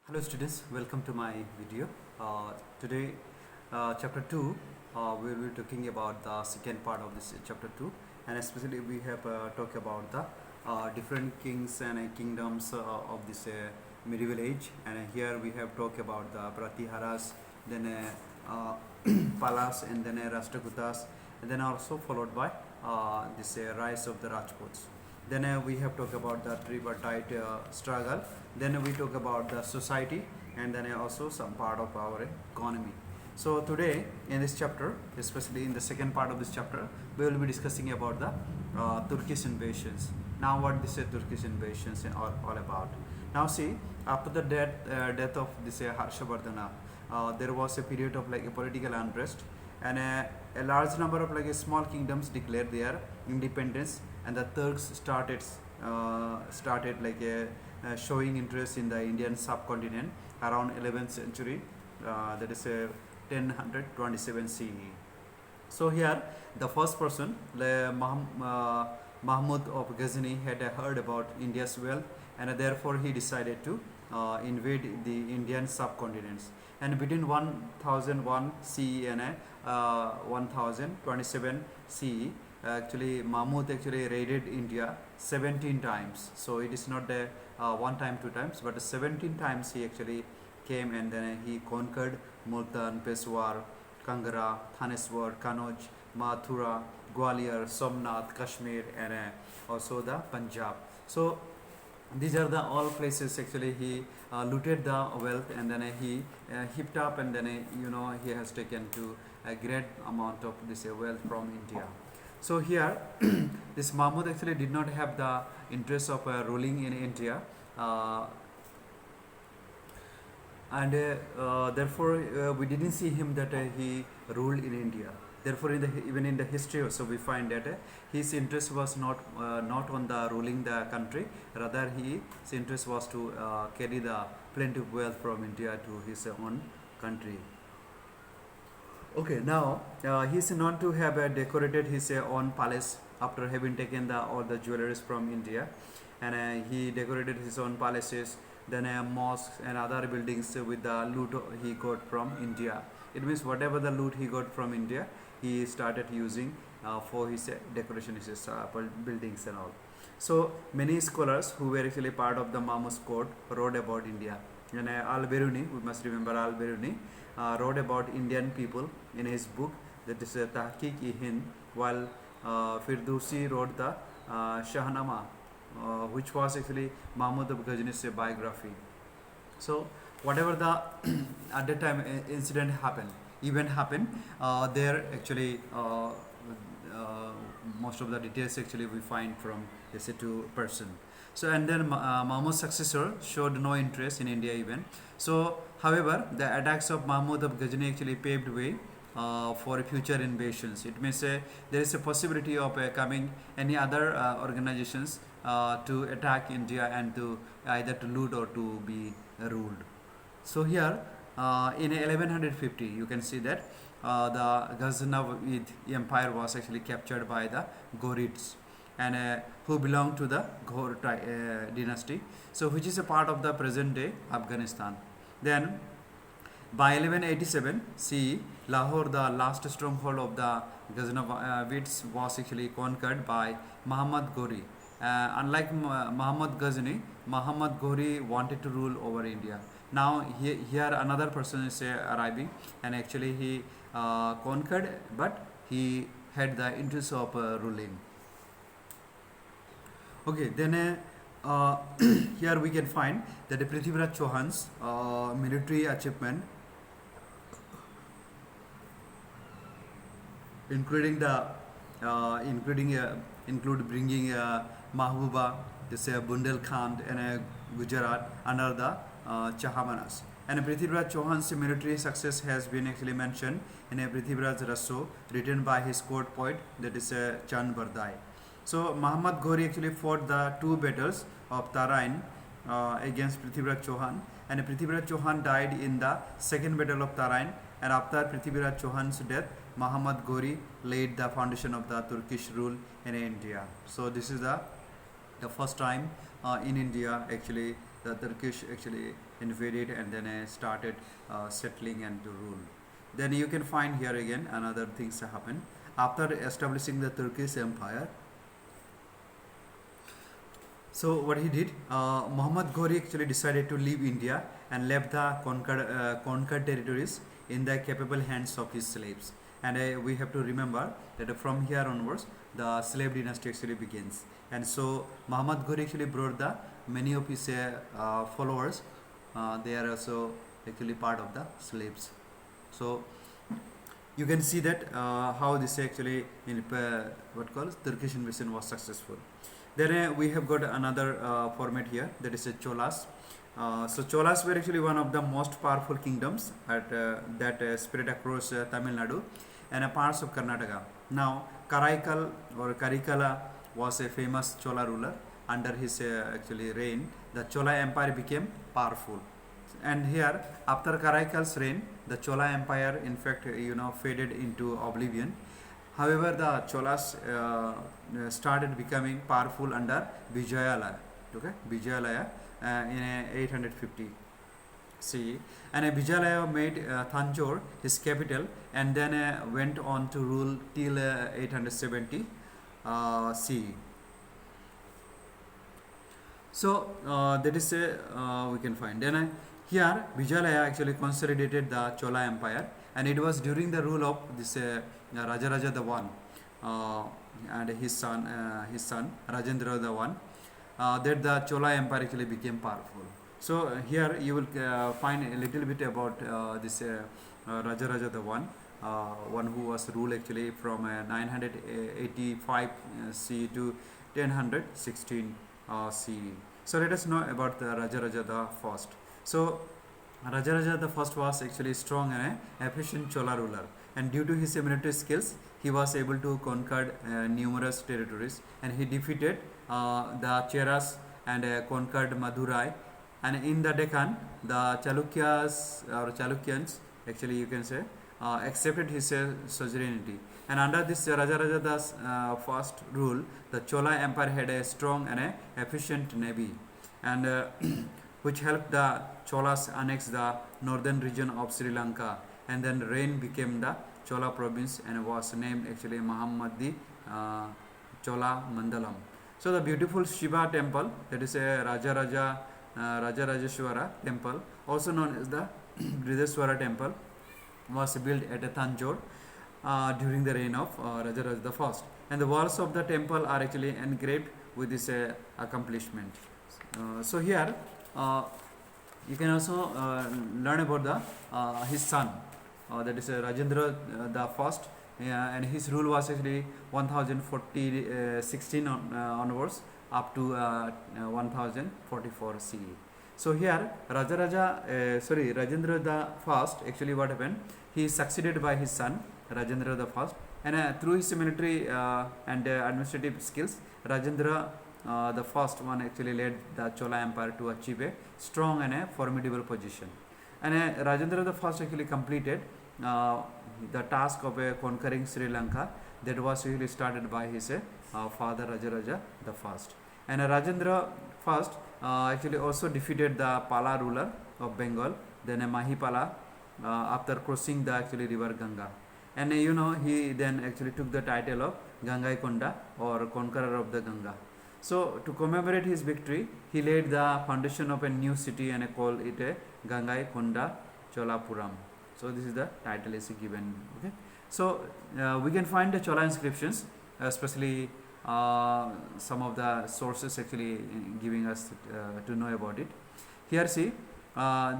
Hello students, welcome to my video. Today chapter 2, we will be talking about the second part of this chapter 2, and especially we have talked about the different kings and kingdoms of this medieval age, and here we have talked about the Pratiharas, then Palas, and then Rashtrakutas, and then also followed by this rise of the Rajputs. Then we have talked about the tripartite struggle. Then we talk about the society, and then also some part of our economy. So today in this chapter, especially in the second part of this chapter, we will be discussing about the Turkish invasions. Now what this Turkish invasions are all about. Now see, after the death of this Harshavardhana, there was a period of like a political unrest, and a large number of like small kingdoms declared their independence, and the Turks started like showing interest in the Indian subcontinent around 11th century, that is 1027 CE. So here the first person, Mahmud of Ghazni, had heard about India's wealth, and therefore he decided to invade the Indian subcontinents. And between 1001 CE and 1027 CE, actually Mahmud actually raided India 17 times. So it is not one time, two times, but 17 times he actually came, and then he conquered Multan, Peshawar, Kangara, Thaneswar, Kanauj, Mathura, Gwalior, Somnath, Kashmir, and also the Punjab. So these are the all places actually he looted the wealth, and then he heaped up, and then he has taken to a great amount of this wealth from India. So here this Mahmud actually did not have the interest of ruling in India, and therefore we didn't see him that he ruled in India. Therefore, even in the history also we find that his interest was not on the ruling the country. Rather, his interest was to carry the plenty of wealth from India to his own country. Okay, now he is known to have decorated his own palace after having taken all the jewelries from India, and he decorated his own palaces, then mosques and other buildings with the loot he got from India. It means whatever the loot he got from India, he started using for his decoration, his buildings and all. So many scholars who were actually part of the Mahmud's court wrote about India. And Al-Biruni, we must remember Al-Biruni, wrote about Indian people in his book, that is Tahqiq-i-Hind, while Firdausi wrote the Shahnama, which was actually Mahmud of Ghazni's biography. So whatever the at that time event happened, there actually most of the details actually we find from this two person. So and then Mahmud's successor showed no interest in India even. So however, the attacks of Mahmud of Ghazni actually paved way for future invasions. It means there is a possibility of coming any other organizations to attack India and to either to loot or to be ruled. So here in 1150 you can see that the Ghaznavid empire was actually captured by the Ghurids, and who belonged to the Ghor dynasty, so which is a part of the present day Afghanistan. Then by 1187 CE, Lahore, the last stronghold of the Ghaznavids, was actually conquered by Muhammad Ghori. Unlike Muhammad Ghazni, Muhammad Ghori wanted to rule over India. Now here another person is arriving, and actually he conquered, but he had the interest of ruling. Okay, then here we can find that the Prithviraj Chauhan's military achievement, include bringing Mahbuba, this Bundelkhand, and Gujarat under the Chahamanas. And Prithviraj Chauhan's military success has been actually mentioned in a Prithviraj Rasso written by his court poet, that is Chand Bardai. So Muhammad Ghori actually fought the two battles of Tarain against Prithviraj Chauhan, and Prithviraj Chauhan died in the second battle of Tarain, and after Prithviraj Chauhan's death, Muhammad Ghori laid the foundation of the Turkish rule in India. So this is the first time in India actually the Turkish actually invaded and then started settling and to rule. Then you can find here again another things happen after establishing the Turkish Empire. So what he did, Muhammad Ghori actually decided to leave India and left the conquered territories in the capable hands of his slaves. And we have to remember that from here onwards, the slave dynasty actually begins. And so Muhammad Ghori actually brought the many of his followers. They are also actually part of the slaves. So you can see that how this actually in what calls Turkish invasion was successful. Then we have got another format here, that is Cholas. So Cholas were actually one of the most powerful kingdoms that spread across Tamil Nadu and parts of Karnataka. Now Karaikal or Karikala was a famous Chola ruler. Under his actually reign, the Chola Empire became powerful. And here, after Karaikal's reign, the Chola Empire, in fact, faded into oblivion. However, the Cholas started becoming powerful under Vijayalaya, okay, Vijayalaya in 850 CE, and Vijayalaya made Tanjore his capital, and then went on to rule till 870 CE. So that is we can find. Then here Vijayalaya actually consolidated the Chola Empire, and it was during the rule of this Rajaraja the One and his son Rajendra the One that the Chola Empire actually became powerful. So here you will find a little bit about this Rajaraja the One, one who was ruled actually from 985 CE to 1016 CE. So let us know about the Rajaraja the First. So Rajaraja the First was actually strong and efficient Chola ruler, and due to his military skills, he was able to conquer numerous territories, and he defeated the Cheras and conquered Madurai. And in the Deccan, the Chalukyans, actually you can say, accepted his sovereignty. And under this Rajaraja the First rule, the Chola Empire had a strong and efficient navy, and which helped the Cholas annex the northern region of Sri Lanka, and then reign became the Chola province and was named actually Mahammadi Chola Mandalam. So the beautiful Shiva temple, that is a Rajarajeshwara temple, also known as the Brideswara temple, was built at Tanjore during the reign of Rajaraja the First, and the walls of the temple are actually engraved with this accomplishment. So here you can also learn about the his son, that is Rajendra the First, and his rule was actually 1016 onwards up to 1044 CE. So here Rajendra the First, actually what happened, he is succeeded by his son Rajendra the First, and through his military and administrative skills, Rajendra the First one actually led the Chola Empire to achieve a strong and a formidable position. And Rajendra the First actually completed the task of conquering Sri Lanka that was really started by his father Rajaraja the First. And Rajendra First actually also defeated the Pala ruler of Bengal, then Mahipala, after crossing the actually river Ganga. And he then actually took the title of Gangaikonda, or conqueror of the Ganga. So to commemorate his victory, he laid the foundation of a new city and called it a Gangaikonda Cholapuram. So this is the title is given. Okay. So we can find the Chola inscriptions, especially some of the sources actually giving us to know about it. Here see,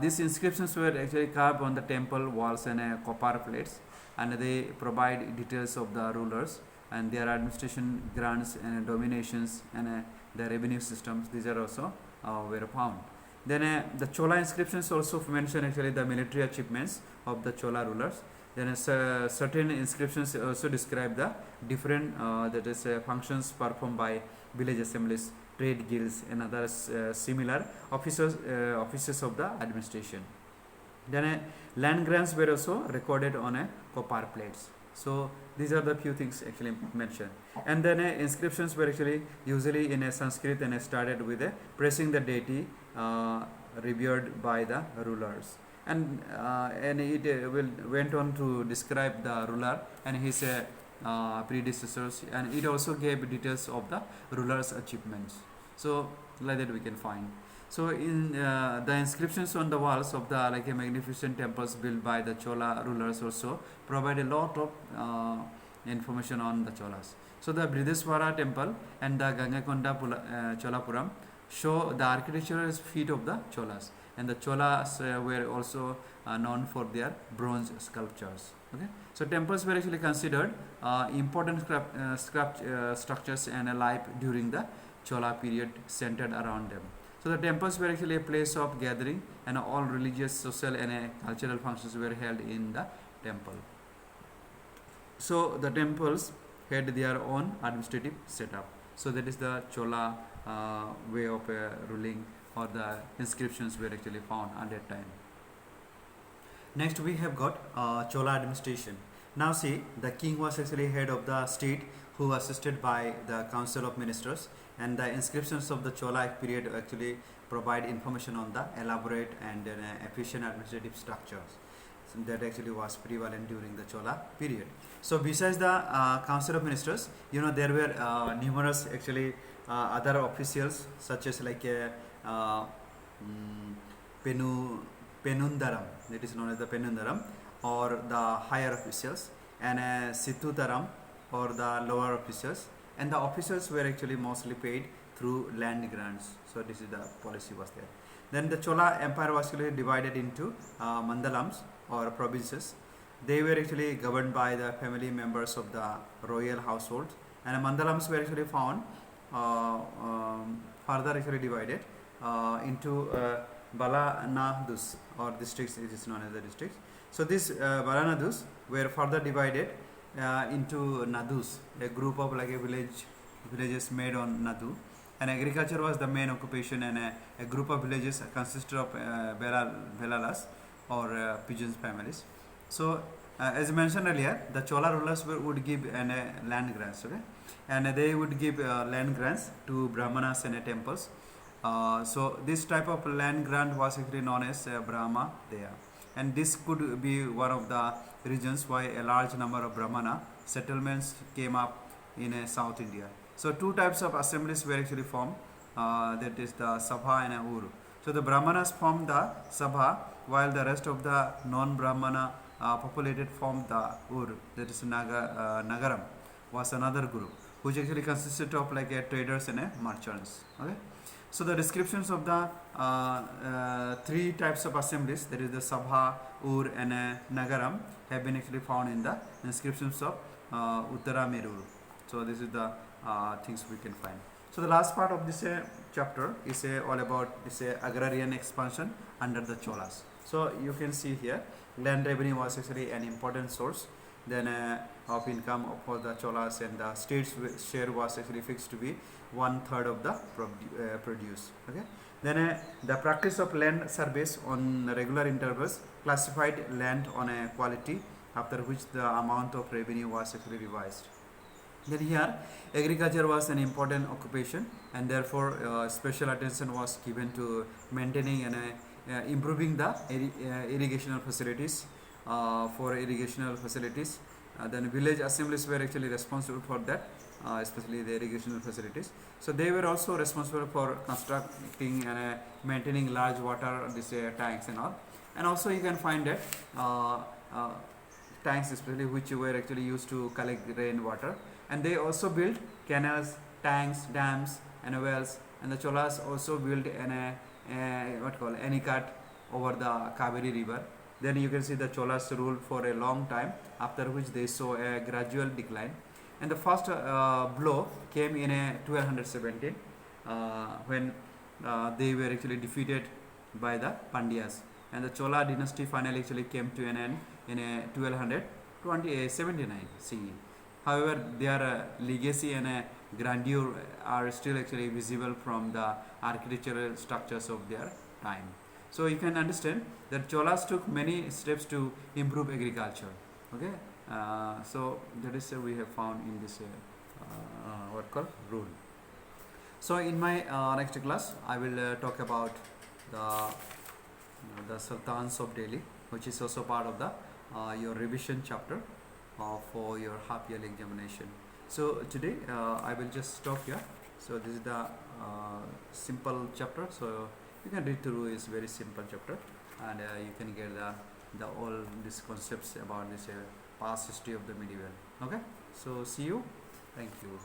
these inscriptions were actually carved on the temple walls and copper plates, and they provide details of the rulers and their administration grants and dominations and the revenue systems. These are also were found. Then the Chola inscriptions also mention actually the military achievements of the Chola rulers. Then certain inscriptions also describe the different functions performed by village assemblies, trade guilds, and other similar offices of the administration. Then land grants were also recorded on copper plates. So these are the few things actually mentioned. And then inscriptions were actually usually in Sanskrit and started with praising the deity uh, revered by the rulers. And it went on to describe the ruler and his predecessors, and it also gave details of the ruler's achievements. So like that we can find. So in the inscriptions on the walls of the like a magnificent temples built by the Chola rulers also provide a lot of information on the Cholas. So the Brideswara temple and the Gangakonda Cholapuram show the architectural feat of the Cholas, and the Cholas were also known for their bronze sculptures. Okay, so temples were actually considered important structures and alive during the Chola period, centered around them. So the temples were actually a place of gathering, and all religious, social, and cultural functions were held in the temple. So the temples had their own administrative setup. So that is the Chola way of ruling, or the inscriptions were actually found at that time. Next we have got Chola administration. Now see, the king was actually head of the state, who was assisted by the council of ministers, and the inscriptions of the Chola period actually provide information on the elaborate and efficient administrative structures that actually was prevalent during the Chola period. So besides the council of ministers, there were numerous actually other officials, such as like Penundaram, that is known as the Penundaram, or the higher officials, and Situtaram, or the lower officials, and the officers were actually mostly paid through land grants. So this is the policy was there. Then the Chola Empire was actually divided into mandalams, or provinces. They were actually governed by the family members of the royal household, and mandalams were actually found further actually divided into Balanadus, or districts. It is known as the districts. So these Balanadus were further divided into Nadus, a group of like a villages made on Nadu, and agriculture was the main occupation, and a group of villages consisted of Belalas, or pigeons families. So as mentioned earlier, the Chola rulers would give land grants, okay, and they would give land grants to Brahmanas and temples. So this type of land grant was actually known as Brahma Deya, and this could be one of the reasons why a large number of Brahmana settlements came up in South India. So two types of assemblies were actually formed, that is the Sabha and Uru. So the Brahmanas formed the Sabha, while the rest of the non-Brahmana populated formed the Ur, that is Nagaram, was another group, which actually consisted of like traders and merchants. Okay. So the descriptions of the three types of assemblies, that is the Sabha, Ur, and Nagaram, have been actually found in the inscriptions of Uttara Meruru. So this is the things we can find. So the last part of this chapter is all about this agrarian expansion under the Cholas. So you can see here, land revenue was actually an important source then of income for the Cholas, and the state's share was actually fixed to be 1/3 of the produce. Okay. Then the practice of land surveys on regular intervals classified land on a quality, after which the amount of revenue was actually revised. Then here, agriculture was an important occupation, and therefore special attention was given to maintaining and improving the irrigational facilities. Then village assemblies were actually responsible for that, especially the irrigational facilities. So they were also responsible for constructing and maintaining large water tanks and all. And also you can find that tanks, especially, which were actually used to collect rainwater. And they also built canals, tanks, dams, and wells. And the Cholas also built Anikat over the Kaveri river. Then you can see the Cholas ruled for a long time, after which they saw a gradual decline. And the first blow came in 1217 when they were actually defeated by the Pandyas. And the Chola dynasty finally actually came to an end in 1279 CE. However, their legacy and grandeur are still actually visible from the architectural structures of their time. So you can understand that Cholas took many steps to improve agriculture. Okay, so that is we have found in this what called rule. So in my next class, I will talk about the Sultans of Delhi, which is also part of the your revision chapter for your half yearly examination. So today I will just stop here. So this is the simple chapter. So you can read through. It's very simple chapter, and you can get the all these concepts about this past history of the medieval. Okay. So see you. Thank you.